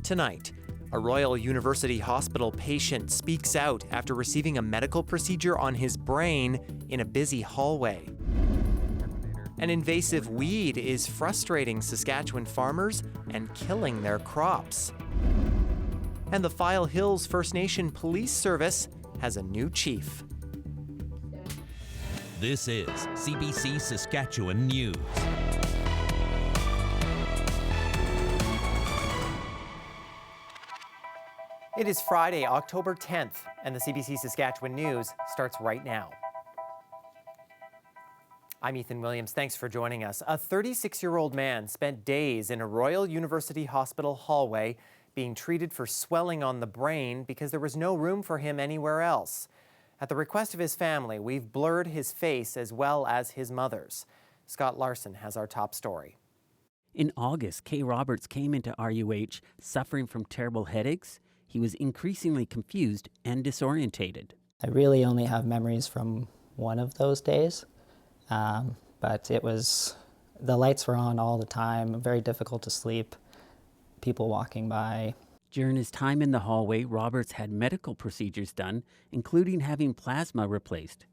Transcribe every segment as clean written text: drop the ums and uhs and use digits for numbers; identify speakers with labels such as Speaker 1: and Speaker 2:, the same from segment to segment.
Speaker 1: Tonight, a Royal University Hospital patient speaks out after receiving a medical procedure on his brain in a busy hallway. An invasive weed is frustrating Saskatchewan farmers and killing their crops. And the File Hills First Nation Police Service has a new chief.
Speaker 2: This is CBC Saskatchewan News.
Speaker 1: It is Friday, October 10th, and the CBC Saskatchewan News starts right now. I'm Ethan Williams. Thanks for joining us. A 36-year-old man spent days in a Royal University Hospital hallway being treated for swelling on the brain because there was no room for him anywhere else. At the request of his family, we've blurred his face as well as his mother's. Scott Larson has our top story.
Speaker 3: In August, Kay Roberts came into RUH suffering from terrible headaches. He was increasingly confused and disorientated.
Speaker 4: I really only have memories from one of those days, but the lights were on all the time, very difficult to sleep, people walking by.
Speaker 3: During his time in the hallway, Roberts had medical procedures done, including having plasma replaced.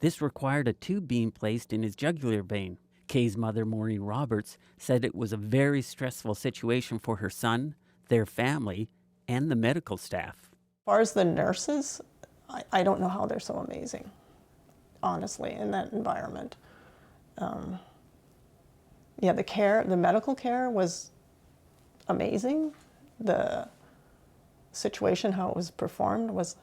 Speaker 3: This required a tube being placed in his jugular vein. Kay's mother, Maureen Roberts, said it was a very stressful situation for her son, their family, and the medical staff.
Speaker 5: As far as the nurses, I don't know how they're so amazing, honestly, in that environment. The medical care was amazing. The situation, how it was performed, was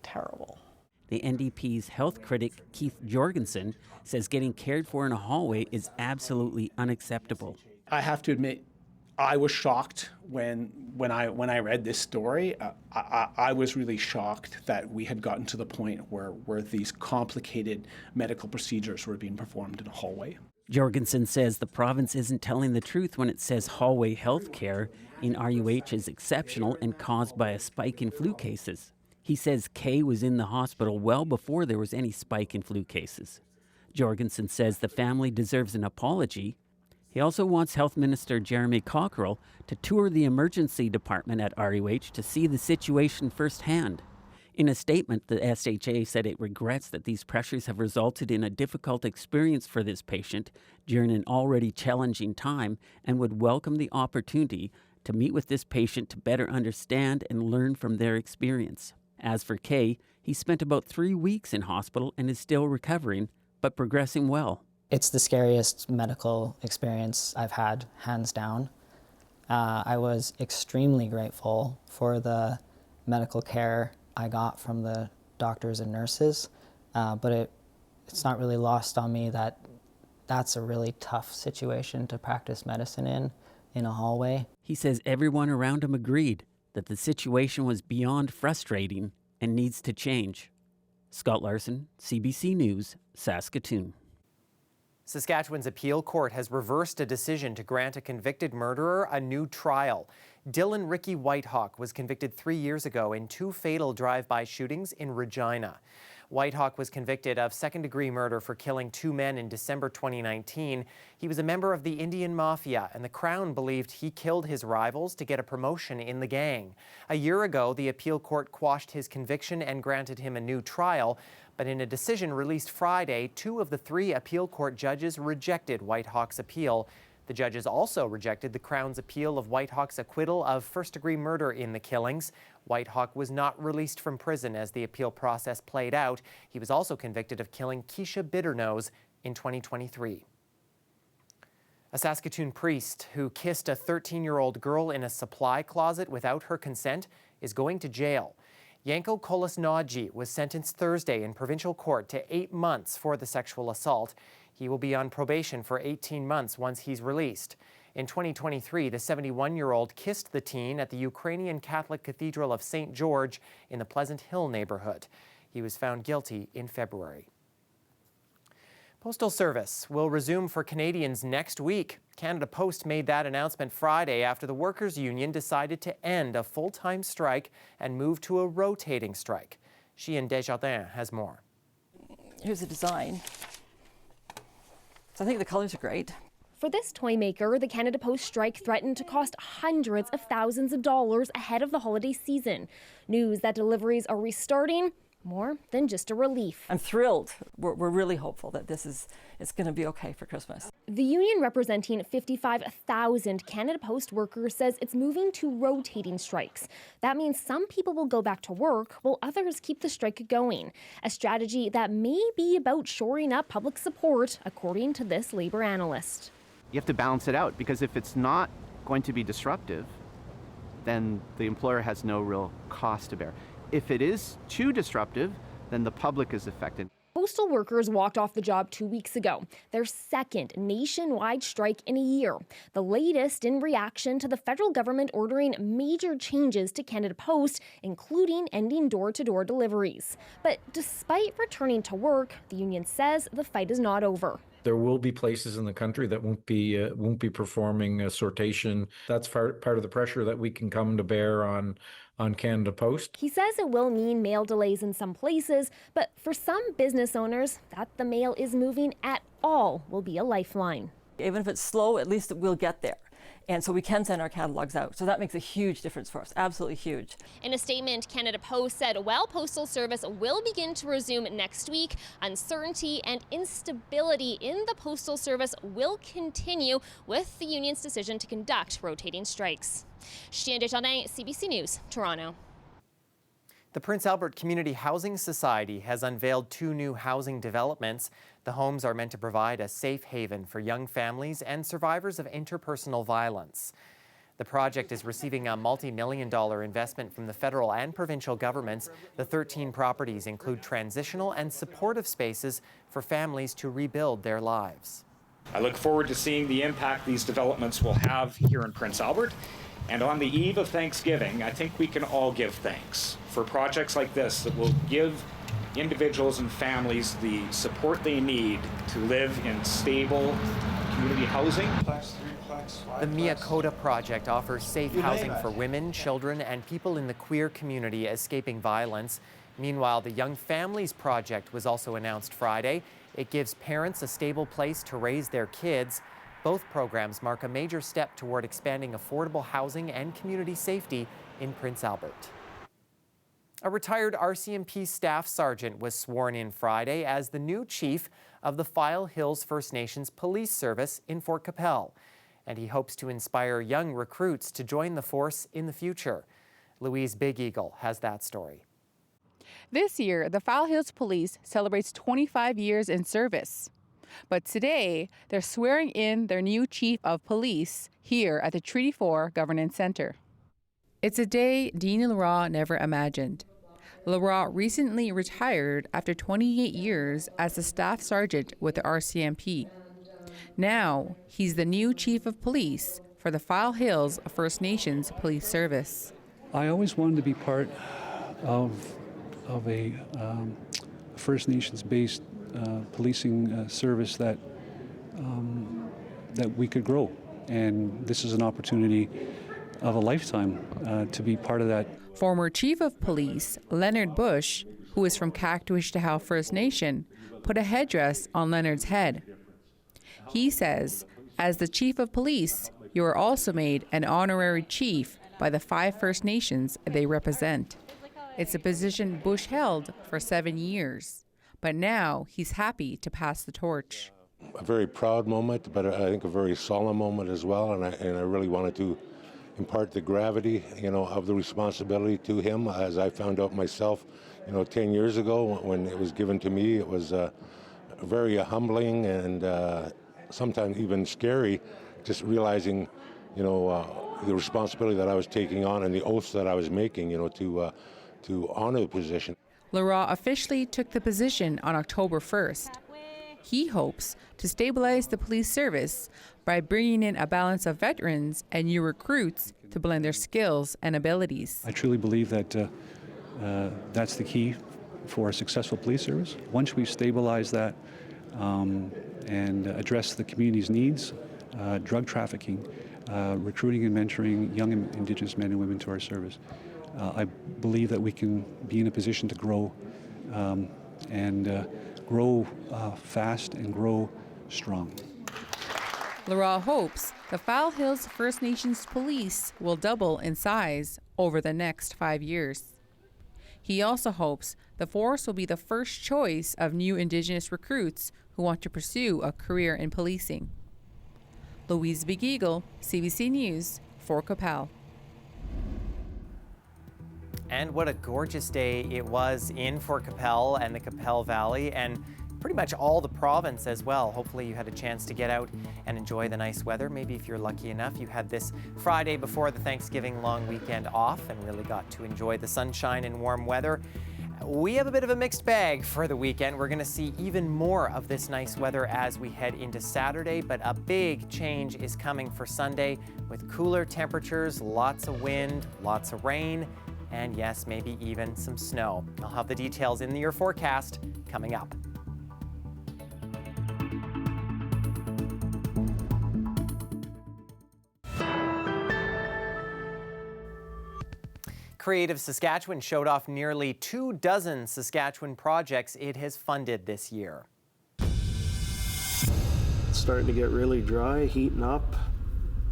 Speaker 5: terrible.
Speaker 3: The NDP's health critic, Keith Jorgensen, says getting cared for in a hallway is absolutely unacceptable.
Speaker 6: I have to admit, I was shocked when I read this story. I was really shocked that we had gotten to the point where these complicated medical procedures were being performed in a hallway.
Speaker 3: Jorgensen says the province isn't telling the truth when it says hallway health care in RUH is exceptional and caused by a spike in flu cases. He says Kay was in the hospital well before there was any spike in flu cases. Jorgensen says the family deserves an apology. He also wants Health Minister Jeremy Cockrell to tour the emergency department at RUH to see the situation firsthand. In a statement, the SHA said it regrets that these pressures have resulted in a difficult experience for this patient during an already challenging time and would welcome the opportunity to meet with this patient to better understand and learn from their experience. As for Kay, he spent about 3 weeks in hospital and is still recovering, but progressing well.
Speaker 4: It's the scariest medical experience I've had, hands down. I was extremely grateful for the medical care I got from the doctors and nurses, but it's not really lost on me that that's a really tough situation to practice medicine in a hallway.
Speaker 3: He says everyone around him agreed that the situation was beyond frustrating and needs to change. Scott Larson, CBC News, Saskatoon.
Speaker 1: Saskatchewan's appeal court has reversed a decision to grant a convicted murderer a new trial. Dylan Ricky Whitehawk was convicted 3 years ago in 2 fatal drive-by shootings in Regina. Whitehawk was convicted of second-degree murder for killing 2 men in December 2019. He was a member of the Indian Mafia, and the Crown believed he killed his rivals to get a promotion in the gang. A year ago, the appeal court quashed his conviction and granted him a new trial. But in a decision released Friday, 2 of the 3 appeal court judges rejected Whitehawk's appeal. The judges also rejected the Crown's appeal of Whitehawk's acquittal of first-degree murder in the killings. Whitehawk was not released from prison as the appeal process played out. He was also convicted of killing Keisha Bitternose in 2023. A Saskatoon priest who kissed a 13-year-old girl in a supply closet without her consent is going to jail. Yanko Kolasnaji was sentenced Thursday in provincial court to 8 months for the sexual assault. He will be on probation for 18 months once he's released. In 2023, the 71-year-old kissed the teen at the Ukrainian Catholic Cathedral of St. George in the Pleasant Hill neighborhood. He was found guilty in February. Postal service will resume for Canadians next week. Canada Post made that announcement Friday after the workers' union decided to end a full-time strike and move to a rotating strike. Sheehan Desjardins has more.
Speaker 7: Here's the design. So I think the colors are great. For this toy maker, the Canada Post strike threatened to cost hundreds of thousands of dollars ahead of the holiday season. News that deliveries are restarting, more than just a relief.
Speaker 8: I'm thrilled. We're really hopeful that it's going to be okay for Christmas.
Speaker 7: The union representing 55,000 Canada Post workers says it's moving to rotating strikes. That means some people will go back to work while others keep the strike going. A strategy that may be about shoring up public support, according to this labor analyst.
Speaker 9: You have to balance it out, because if it's not going to be disruptive, then the employer has no real cost to bear. If it is too disruptive, then the public is affected.
Speaker 7: Postal workers walked off the job 2 weeks ago, their second nationwide strike in a year, the latest in reaction to the federal government ordering major changes to Canada Post, including ending door-to-door deliveries. But despite returning to work, the union says the fight is not over.
Speaker 10: There will be places in the country that won't be performing sortation. That's part of the pressure that we can come to bear on Canada Post.
Speaker 7: He says it will mean mail delays in some places, but for some business owners, that the mail is moving at all will be a lifeline.
Speaker 8: Even if it's slow, at least we'll get there. And so we can send our catalogs out. So that makes a huge difference for us, absolutely huge.
Speaker 7: In a statement, Canada Post said while Postal Service will begin to resume next week, uncertainty and instability in the Postal Service will continue with the union's decision to conduct rotating strikes. Chien Desjardins, CBC News, Toronto.
Speaker 1: The Prince Albert Community Housing Society has unveiled 2 new housing developments. The homes are meant to provide a safe haven for young families and survivors of interpersonal violence. The project is receiving a multi-million-dollar investment from the federal and provincial governments. The 13 properties include transitional and supportive spaces for families to rebuild their lives.
Speaker 11: I look forward to seeing the impact these developments will have here in Prince Albert. And on the eve of Thanksgiving, I think we can all give thanks for projects like this that will give individuals and families the support they need to live in stable community housing.
Speaker 1: The Mia Cota project offers safe housing for women, children, and people in the queer community escaping violence. Meanwhile, the Young Families Project was also announced Friday. It gives parents a stable place to raise their kids. Both programs mark a major step toward expanding affordable housing and community safety in Prince Albert. A retired RCMP staff sergeant was sworn in Friday as the new chief of the File Hills First Nations Police Service in Fort Qu'Appelle, and he hopes to inspire young recruits to join the force in the future. Louise Big Eagle has that story.
Speaker 12: This year, the File Hills Police celebrates 25 years in service. But today, they're swearing in their new chief of police here at the Treaty 4 Governance Centre. It's a day Dean Leroy never imagined. Leroy recently retired after 28 years as a staff sergeant with the RCMP. Now, he's the new chief of police for the File Hills First Nations Police Service.
Speaker 13: I always wanted to be part of a First Nations-based policing service that we could grow, and this is an opportunity of a lifetime to be part of that.
Speaker 12: Former Chief of Police Leonard Bush, who is from Kaktuishtahow First Nation, put a headdress on Leonard's head. He says, as the Chief of Police, you are also made an honorary chief by the 5 First Nations they represent. It's a position Bush held for 7 years. But now he's happy to pass the torch.
Speaker 14: A very proud moment, but I think a very solemn moment as well, and I really wanted to impart the gravity, of the responsibility to him. As I found out myself, 10 years ago when it was given to me, it was very humbling and sometimes even scary, just realizing, the responsibility that I was taking on and the oaths that I was making, to honor the position.
Speaker 12: Leroy officially took the position on October 1st. He hopes to stabilize the police service by bringing in a balance of veterans and new recruits to blend their skills and abilities.
Speaker 13: I truly believe that that's the key for a successful police service. Once we stabilize that and address the community's needs, drug trafficking, recruiting and mentoring young Indigenous men and women to our service, I believe that we can be in a position to grow and grow fast and grow strong.
Speaker 12: Laurel hopes the Fowl Hills First Nations Police will double in size over the next 5 years. He also hopes the force will be the first choice of new Indigenous recruits who want to pursue a career in policing. Louise Big-Eagle, CBC News, for Qu'Appelle.
Speaker 1: And what a gorgeous day it was in Fort Qu'Appelle and the Qu'Appelle Valley, and pretty much all the province as well. Hopefully you had a chance to get out and enjoy the nice weather. Maybe if you're lucky enough, you had this Friday before the Thanksgiving long weekend off and really got to enjoy the sunshine and warm weather. We have a bit of a mixed bag for the weekend. We're going to see even more of this nice weather as we head into Saturday, but a big change is coming for Sunday with cooler temperatures, lots of wind, lots of rain, and yes, maybe even some snow. I'll have the details in your forecast coming up. Creative Saskatchewan showed off nearly 24 Saskatchewan projects it has funded this year.
Speaker 15: It's starting to get really dry, heating up.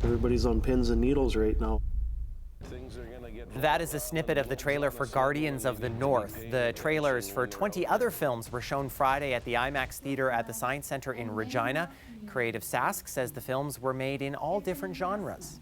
Speaker 15: Everybody's on pins and needles right now.
Speaker 1: That is a snippet of the trailer for Guardians of the North. The trailers for 20 other films were shown Friday at the IMAX Theatre at the Science Centre in Regina. Creative Sask says the films were made in all different genres.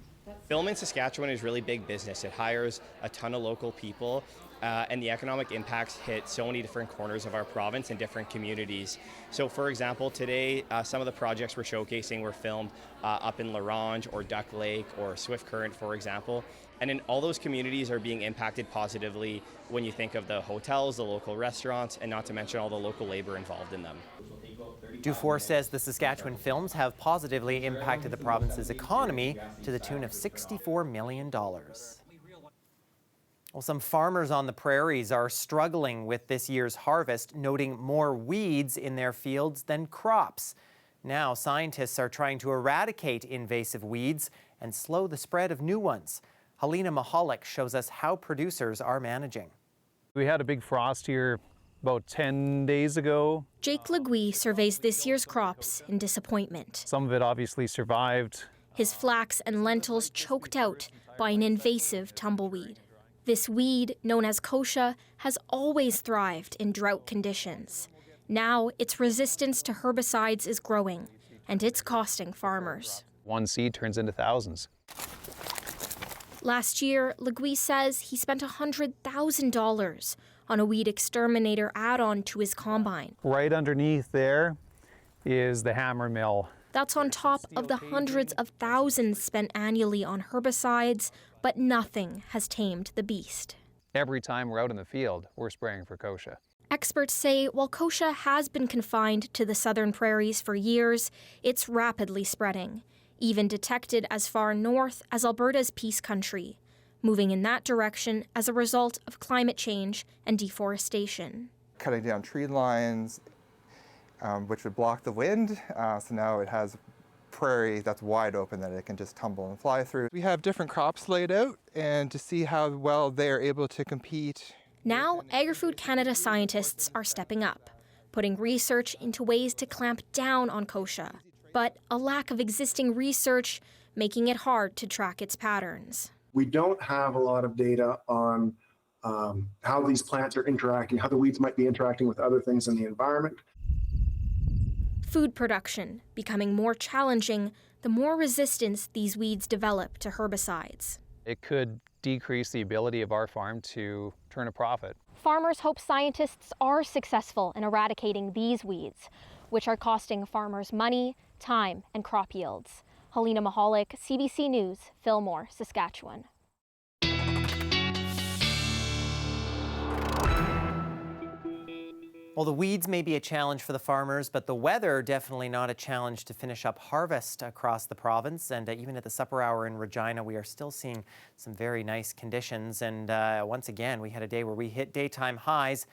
Speaker 16: Film in Saskatchewan is really big business. It hires a ton of local people, and the economic impacts hit so many different corners of our province and different communities. So for example, today, some of the projects we're showcasing were filmed up in La Ronge or Duck Lake or Swift Current, for example. And in all those communities are being impacted positively when you think of the hotels, the local restaurants, and not to mention all the local labor involved in them.
Speaker 1: Dufour says the Saskatchewan films have positively impacted the province's economy to the tune of $64 million. Well, some farmers on the prairies are struggling with this year's harvest, noting more weeds in their fields than crops. Now, scientists are trying to eradicate invasive weeds and slow the spread of new ones. Helena Mahalik shows us how producers are managing.
Speaker 17: We had a big frost here about 10 days ago.
Speaker 7: Jake Legui surveys this year's crops in disappointment.
Speaker 17: Some of it obviously survived.
Speaker 7: His flax and lentils choked out by an invasive tumbleweed. This weed, known as kochia, has always thrived in drought conditions. Now, its resistance to herbicides is growing, and it's costing farmers.
Speaker 17: One seed turns into thousands.
Speaker 7: Last year, Legui says he spent $100,000 on a weed exterminator add-on to his combine.
Speaker 17: Right underneath there is the hammer mill.
Speaker 7: That's on top of the hundreds of thousands spent annually on herbicides, but nothing has tamed the beast.
Speaker 17: Every time we're out in the field, we're spraying for kochia.
Speaker 7: Experts say while kochia has been confined to the southern prairies for years, it's rapidly spreading, even detected as far north as Alberta's Peace Country, moving in that direction as a result of climate change and deforestation.
Speaker 18: Cutting down tree lines, which would block the wind, so now it has prairie that's wide open that it can just tumble and fly through. We have different crops laid out, and to see how well they're able to compete.
Speaker 7: Now, Agri-Food Canada scientists are stepping up, putting research into ways to clamp down on kochia, but a lack of existing research making it hard to track its patterns.
Speaker 19: We don't have a lot of data on how these plants are interacting, how the weeds might be interacting with other things in the environment.
Speaker 7: Food production becoming more challenging the more resistance these weeds develop to herbicides.
Speaker 17: It could decrease the ability of our farm to turn a profit.
Speaker 7: Farmers hope scientists are successful in eradicating these weeds, which are costing farmers money, time, and crop yields. Helena Mahalik, CBC News, Fillmore, Saskatchewan.
Speaker 1: Well, the weeds may be a challenge for the farmers, but the weather definitely not a challenge to finish up harvest across the province. And even at the supper hour in Regina, we are still seeing some very nice conditions. And once again, we had a day where we hit daytime highs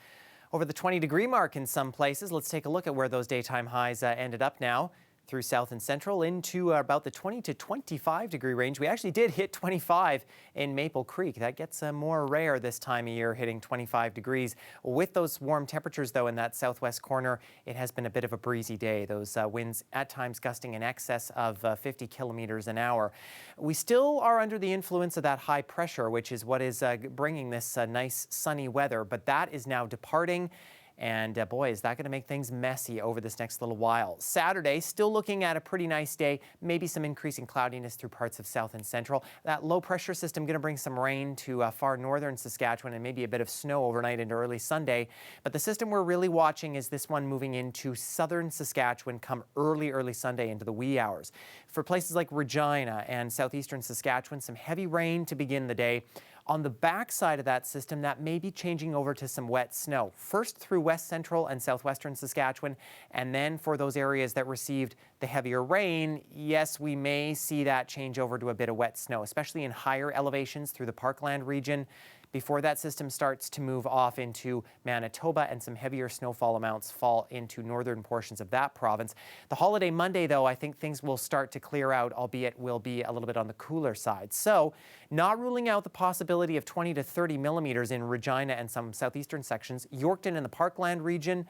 Speaker 1: over the 20-degree mark in some places. Let's take a look at where those daytime highs ended up now. through south and central into about the 20 to 25 degree range. We actually did hit 25 in Maple Creek. That gets more rare this time of year, hitting 25 degrees. With those warm temperatures, though, in that southwest corner, it has been a bit of a breezy day. Those winds at times gusting in excess of 50 kilometers an hour. We still are under the influence of that high pressure, which is what is bringing this nice sunny weather, but that is now departing. And boy, is that going to make things messy over this next little while. Saturday, still looking at a pretty nice day, maybe some increasing cloudiness through parts of south and central. That low pressure system going to bring some rain to far northern Saskatchewan and maybe a bit of snow overnight into early Sunday. But the system we're really watching is this one moving into southern Saskatchewan come early Sunday into the wee hours. For places like Regina and southeastern Saskatchewan, some heavy rain to begin the day. On the backside of that system, that may be changing over to some wet snow, first through west central and southwestern Saskatchewan, and then for those areas that received the heavier rain, yes, we may see that change over to a bit of wet snow, especially in higher elevations through the Parkland region, before that system starts to move off into Manitoba and some heavier snowfall amounts fall into northern portions of that province. The holiday Monday, though, I think things will start to clear out, albeit will be a little bit on the cooler side. So not ruling out the possibility of 20 to 30 millimeters in Regina and some southeastern sections. Yorkton and the Parkland region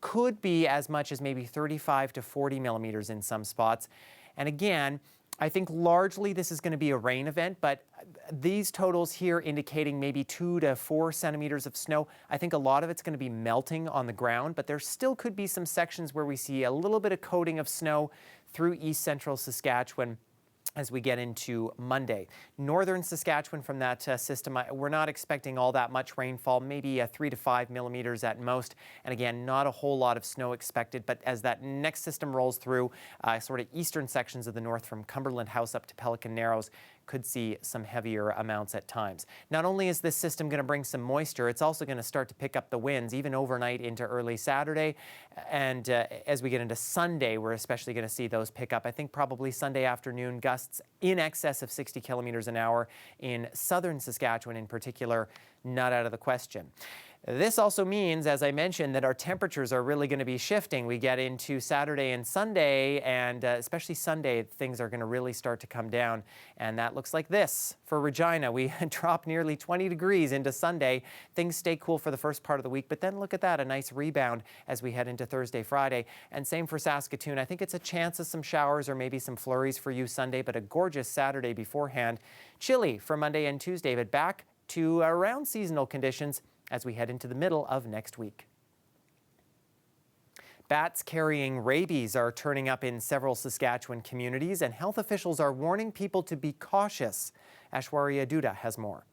Speaker 1: could be as much as maybe 35 to 40 millimeters in some spots. And again, I think largely this is going to be a rain event, but these totals here indicating maybe 2 to 4 centimeters of snow. I think a lot of it's going to be melting on the ground, but there still could be some sections where we see a little bit of coating of snow through east central Saskatchewan as we get into Monday. Northern Saskatchewan from that system, we're not expecting all that much rainfall, maybe 3 to 5 millimeters at most. And again, not a whole lot of snow expected, but as that next system rolls through sort of eastern sections of the north from Cumberland House up to Pelican Narrows, could see some heavier amounts at times. Not only is this system going to bring some moisture, it's also going to start to pick up the winds, even overnight into early Saturday. And as we get into Sunday, we're especially going to see those pick up. I think probably Sunday afternoon, gusts in excess of 60 kilometers an hour in southern Saskatchewan in particular, not out of the question. This also means, as I mentioned, that our temperatures are really going to be shifting. We get into Saturday and Sunday, and especially Sunday, things are going to really start to come down. And that looks like this. For Regina, we drop nearly 20 degrees into Sunday. Things stay cool for the first part of the week, but then look at that, a nice rebound as we head into Thursday, Friday. And same for Saskatoon. I think it's a chance of some showers or maybe some flurries for you Sunday, but a gorgeous Saturday beforehand. Chilly for Monday and Tuesday, but back to around seasonal conditions as we head into the middle of next week. Bats carrying rabies are turning up in several Saskatchewan communities, and health officials are warning people to be cautious. Ashwarya Duda has more.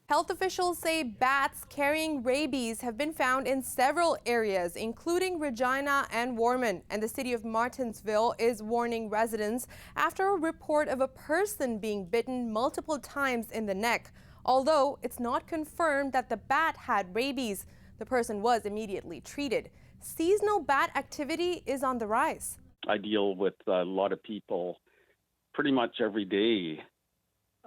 Speaker 20: Health officials say bats carrying rabies have been found in several areas, including Regina and Warman, and the city of Martensville is warning residents after a report of a person being bitten multiple times in the neck. Although it's not confirmed that the bat had rabies, the person was immediately treated. Seasonal bat activity is on the rise.
Speaker 21: I deal with a lot of people pretty much every day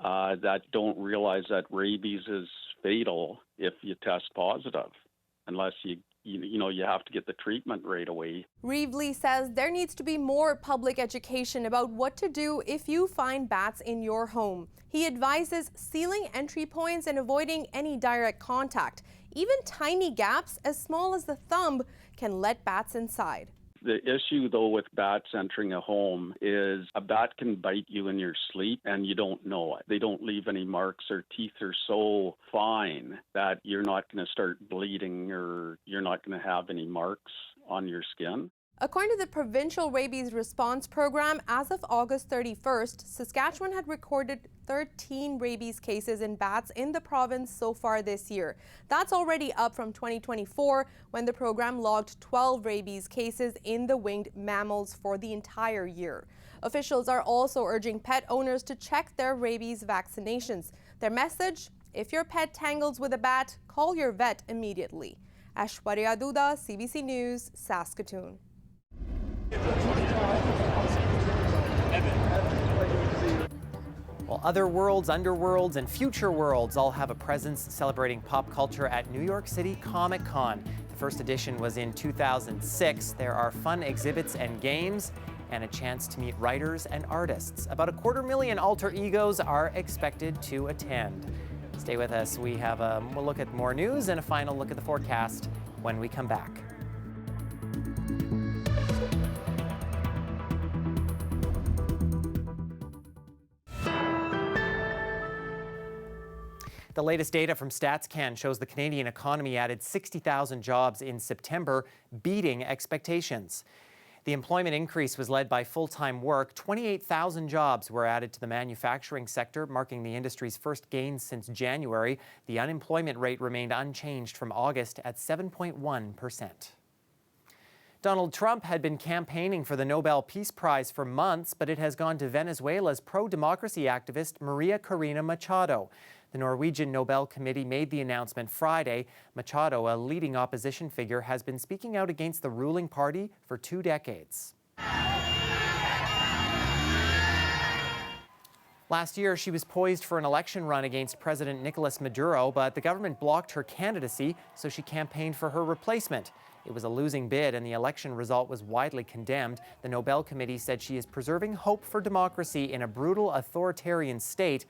Speaker 21: that don't realize that rabies is fatal if you test positive, unless you have to get the treatment right away.
Speaker 20: Reevely says there needs to be more public education about what to do if you find bats in your home. He advises sealing entry points and avoiding any direct contact. Even tiny gaps as small as the thumb can let bats inside.
Speaker 21: The issue, though, with bats entering a home is a bat can bite you in your sleep and you don't know it. They don't leave any marks. Their teeth are so fine that you're not going to start bleeding or you're not going to have any marks on your skin.
Speaker 20: According to the Provincial Rabies Response Program, as of August 31st, Saskatchewan had recorded 13 rabies cases in bats in the province so far this year. That's already up from 2024, when the program logged 12 rabies cases in the winged mammals for the entire year. Officials are also urging pet owners to check their rabies vaccinations. Their message: if your pet tangles with a bat, call your vet immediately. Ashwarya Duda, CBC News, Saskatoon.
Speaker 1: Well, other worlds, underworlds, and future worlds all have a presence celebrating pop culture at New York City Comic Con. The first edition was in 2006. There are fun exhibits and games, and a chance to meet writers and artists. About 250,000 alter egos are expected to attend. Stay with us. We'll look at more news and a final look at the forecast when we come back. The latest data from StatsCan shows the Canadian economy added 60,000 jobs in September, beating expectations. The employment increase was led by full-time work. 28,000 jobs were added to the manufacturing sector, marking the industry's first gains since January. The unemployment rate remained unchanged from August at 7.1%. Donald Trump had been campaigning for the Nobel Peace Prize for months, but it has gone to Venezuela's pro-democracy activist Maria Corina Machado. The Norwegian Nobel Committee made the announcement Friday. Machado, a leading opposition figure, has been speaking out against the ruling party for 2 decades. Last year, she was poised for an election run against President Nicolas Maduro, but the government blocked her candidacy, so she campaigned for her replacement. It was a losing bid, and the election result was widely condemned. The Nobel Committee said she is preserving hope for democracy in a brutal authoritarian state.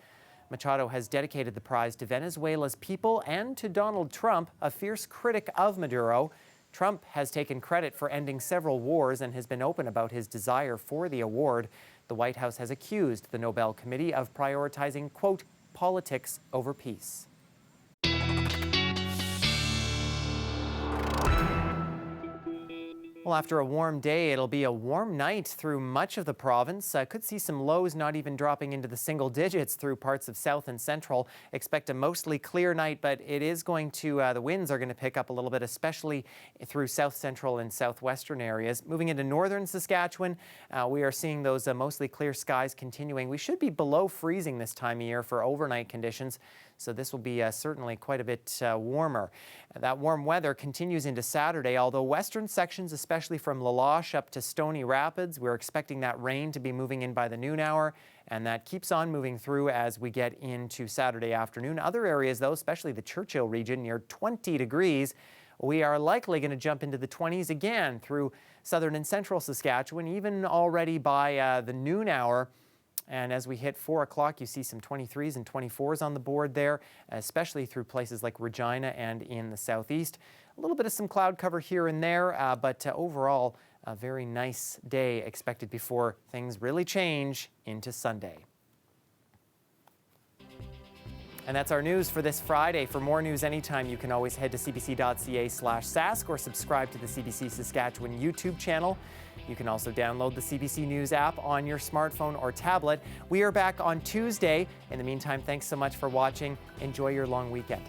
Speaker 1: Machado has dedicated the prize to Venezuela's people and to Donald Trump, a fierce critic of Maduro. Trump has taken credit for ending several wars and has been open about his desire for the award. The White House has accused the Nobel Committee of prioritizing, quote, politics over peace. Well, after a warm day, it'll be a warm night through much of the province. Could see some lows not even dropping into the single digits through parts of south and central. Expect a mostly clear night, but it is going to, the winds are going to pick up a little bit, especially through south central and southwestern areas. Moving into northern Saskatchewan, we are seeing those mostly clear skies continuing. We should be below freezing this time of year for overnight conditions, so this will be certainly quite a bit warmer. That warm weather continues into Saturday, although western sections, especially from La Loche up to Stony Rapids, we're expecting that rain to be moving in by the noon hour, and that keeps on moving through as we get into Saturday afternoon. Other areas, though, especially the Churchill region, near 20 degrees, we are likely going to jump into the 20s again through southern and central Saskatchewan, even already by the noon hour. And as we hit 4 o'clock, you see some 23s and 24s on the board there, especially through places like Regina and in the southeast. A little bit of some cloud cover here and there, but overall, a very nice day expected before things really change into Sunday. And that's our news for this Friday. For more news anytime, you can always head to cbc.ca/sask or subscribe to the CBC Saskatchewan YouTube channel. You can also download the CBC News app on your smartphone or tablet. We are back on Tuesday. In the meantime, thanks so much for watching. Enjoy your long weekend.